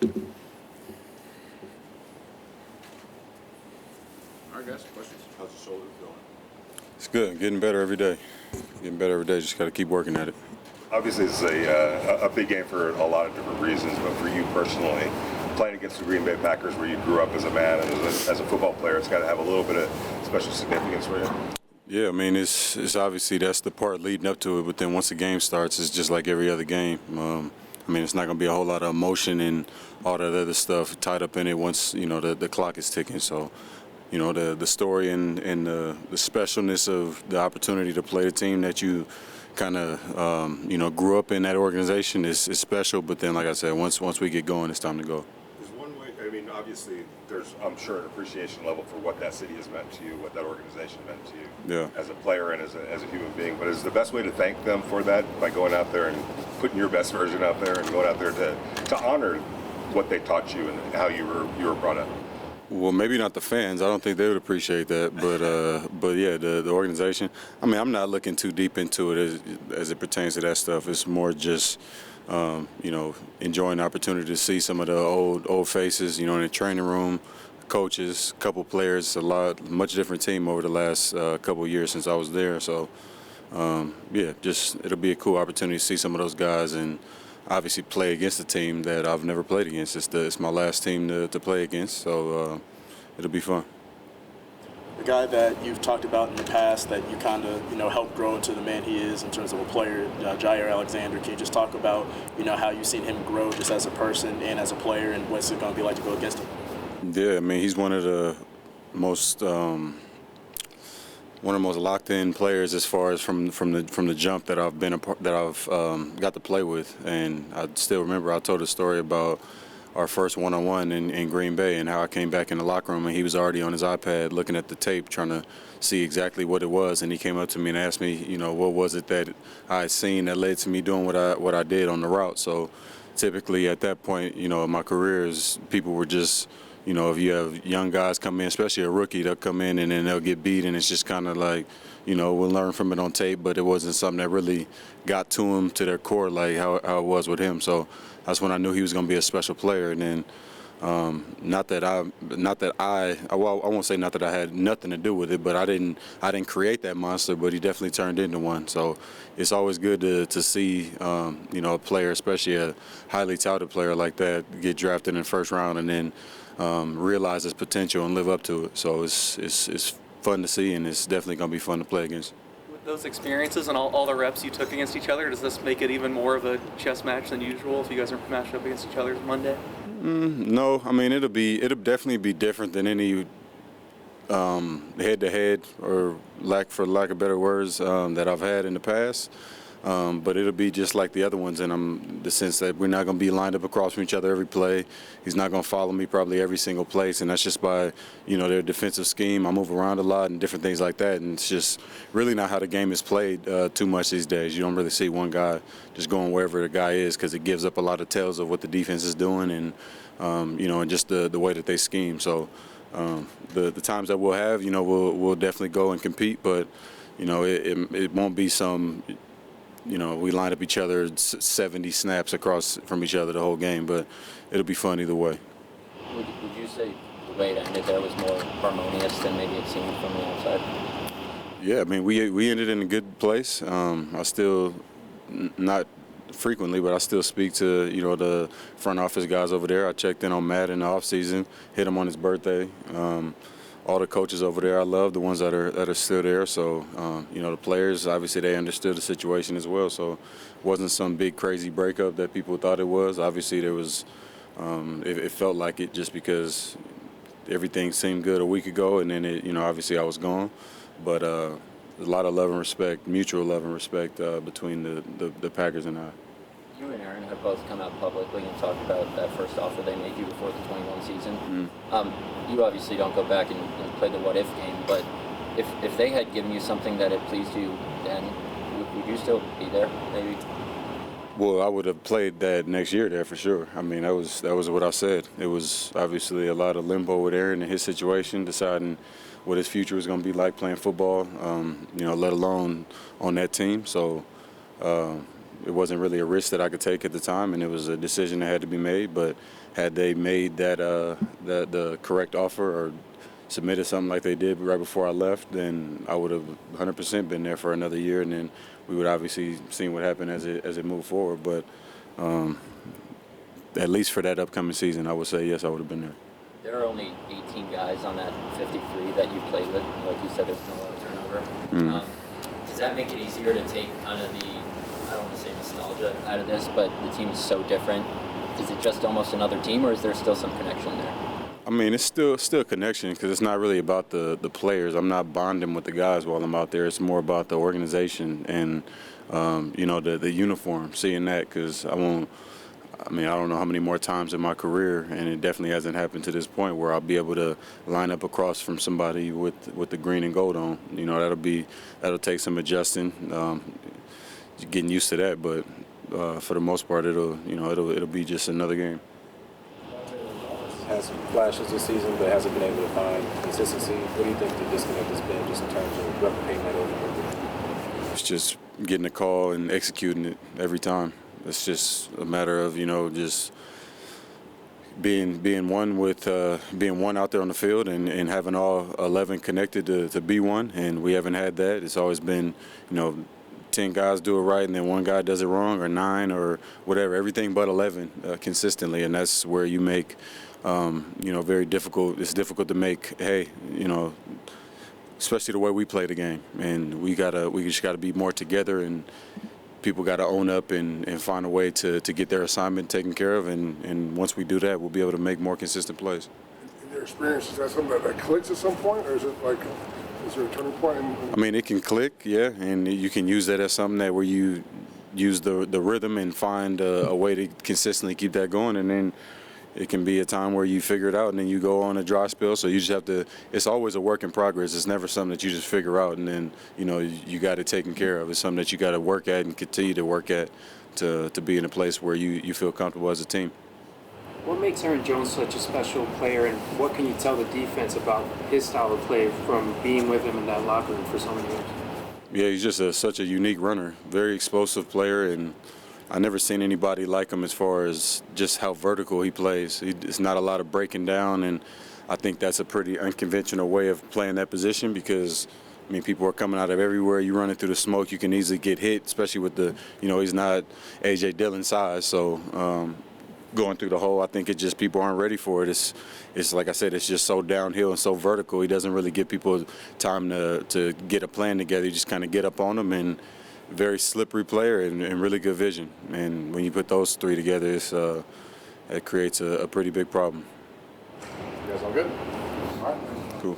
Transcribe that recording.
All right, guys, questions? How's the shoulder going? It's good. Getting better every day. Getting better every day. Just got to keep working at it. Obviously, this is a big game for a lot of different reasons, but for you personally, playing against the Green Bay Packers where you grew up as a man and as a football player, it's got to have a little bit of special significance for you. Yeah, I mean, it's obviously that's the part leading up to it, but then once the game starts, it's just like every other game. I mean, it's not going to be a whole lot of emotion and all that other stuff tied up in it once, the clock is ticking. So, the story and the specialness of the opportunity to play the team that you kind of, grew up in that organization is special. But then, like I said, once we get going, it's time to go. There's one way, I mean, obviously, there's, I'm sure, an appreciation level for what that city has meant to you, what that organization meant to you as a player and as a human being. But is the best way to thank them for that by going out there and putting your best version out there and going out there to honor what they taught you and how you were brought up? Well, maybe not the fans. I don't think they would appreciate that. But yeah, the organization. I mean, I'm not looking too deep into it as it pertains to that stuff. It's more just, enjoying the opportunity to see some of the old faces, in the training room, coaches, couple players, much different team over the last couple of years since I was there. So, it'll be a cool opportunity to see some of those guys and obviously play against a team that I've never played against. It's my last team to play against, so it'll be fun. The guy that you've talked about in the past that you kind of, helped grow into the man he is in terms of a player, Jaire Alexander. Can you just talk about, how you've seen him grow just as a person and as a player, and what's it going to be like to go against him? Yeah, I mean, he's one of the most locked-in players as far as from the jump that I've got to play with. And I still remember I told a story about our first one-on-one in Green Bay and how I came back in the locker room and he was already on his iPad looking at the tape trying to see exactly what it was. And he came up to me and asked me, what was it that I had seen that led to me doing what I did on the route. So typically at that point, in my career, people were just, if you have young guys come in, especially a rookie, they'll come in and then they'll get beat, and it's just kind of like, we'll learn from it on tape, but it wasn't something that really got to them to their core like how it was with him. So that's when I knew he was going to be a special player. And then, I won't say not that I had nothing to do with it, but I didn't create that monster, but he definitely turned into one. So it's always good to see, a player, especially a highly touted player like that, get drafted in the first round and then realize his potential and live up to it. So it's fun to see, and it's definitely going to be fun to play against. With those experiences and all the reps you took against each other, does this make it even more of a chess match than usual if you guys are matched up against each other Monday? No, I mean it'll definitely be different than any head-to-head or for lack of better words that I've had in the past. But it'll be just like the other ones in the sense that we're not going to be lined up across from each other every play. He's not going to follow me probably every single place, and that's just by, their defensive scheme. I move around a lot and different things like that, and it's just really not how the game is played too much these days. You don't really see one guy just going wherever the guy is because it gives up a lot of tells of what the defense is doing and, and just the way that they scheme. So the times that we'll have, we'll definitely go and compete, but, it won't be some – we line up each other 70 snaps across from each other the whole game, but it'll be fun either way. Would you say the way it ended there was more harmonious than maybe it seemed from the outside? Yeah, I mean, we ended in a good place. I still, not frequently, but I still speak to, the front office guys over there. I checked in on Matt in the offseason, hit him on his birthday. All the coaches over there I love, the ones that are still there. So, the players, obviously they understood the situation as well. So it wasn't some big crazy breakup that people thought it was. Obviously there was, it felt like it just because everything seemed good a week ago and then, obviously I was gone. But a lot of love and respect, mutual love and respect between the Packers and I. You and Aaron have both come out publicly and talked about that first offer they made you before the 21 season. Mm-hmm. You obviously don't go back and play the what-if game, but if they had given you something that had pleased you then, would you still be there, maybe? Well, I would have played that next year there for sure. I mean, that was what I said. It was obviously a lot of limbo with Aaron and his situation, deciding what his future was going to be like playing football, let alone on that team. So, it wasn't really a risk that I could take at the time, and it was a decision that had to be made. But had they made that the correct offer or submitted something like they did right before I left, then I would have 100% been there for another year, and then we would obviously seen what happened as it moved forward. But at least for that upcoming season, I would say yes, I would have been there. There are only 18 guys on that 53 that you played with. Like you said, there's been a lot of turnover. Does that make it easier to take kind of the, I don't want to say nostalgia out of this, but the team is so different? Is it just almost another team, or is there still some connection there? I mean, it's still a connection because it's not really about the players. I'm not bonding with the guys while I'm out there. It's more about the organization and, the uniform, seeing that, because I don't know how many more times in my career, and it definitely hasn't happened to this point, where I'll be able to line up across from somebody with the green and gold on. That'll take some adjusting, getting used to that. But for the most part, it'll be just another game. Has some flashes this season, but hasn't been able to find consistency. What do you think the disconnect has been, just in terms of replicating that over and over? It's just getting the call and executing it every time. It's just a matter of just being one out there on the field and having all 11 connected to be one, and we haven't had that. It's always been 10 guys do it right and then one guy does it wrong, or 9 or whatever. Everything but 11 consistently, and that's where you make very difficult. It's difficult to make especially the way we play the game, and we just gotta be more together, and people got to own up and find a way to get their assignment taken care of, and once we do that, we'll be able to make more consistent plays. In your experience, is that something that clicks at some point, or is there a turning point? I mean, it can click, yeah, and you can use that as something that where you use the rhythm and find a way to consistently keep that going, and then it can be a time where you figure it out and then you go on a dry spell. So you just have to, it's always a work in progress. It's never something that you just figure out and then, you got it taken care of. It's something that you got to work at and continue to work at to be in a place where you feel comfortable as a team. What makes Aaron Jones such a special player, and what can you tell the defense about his style of play from being with him in that locker room for so many years? Yeah, he's just such a unique runner, very explosive player, and I never seen anybody like him as far as just how vertical he plays. It's not a lot of breaking down, and I think that's a pretty unconventional way of playing that position because, people are coming out of everywhere. You running through the smoke, you can easily get hit, especially with he's not A.J. Dillon size. So going through the hole, I think people aren't ready for it. It's like I said, it's just so downhill and so vertical. He doesn't really give people time to get a plan together. You just kind of get up on them, and very slippery player and really good vision. And when you put those three together, it creates a pretty big problem. You guys all good? All right. Cool.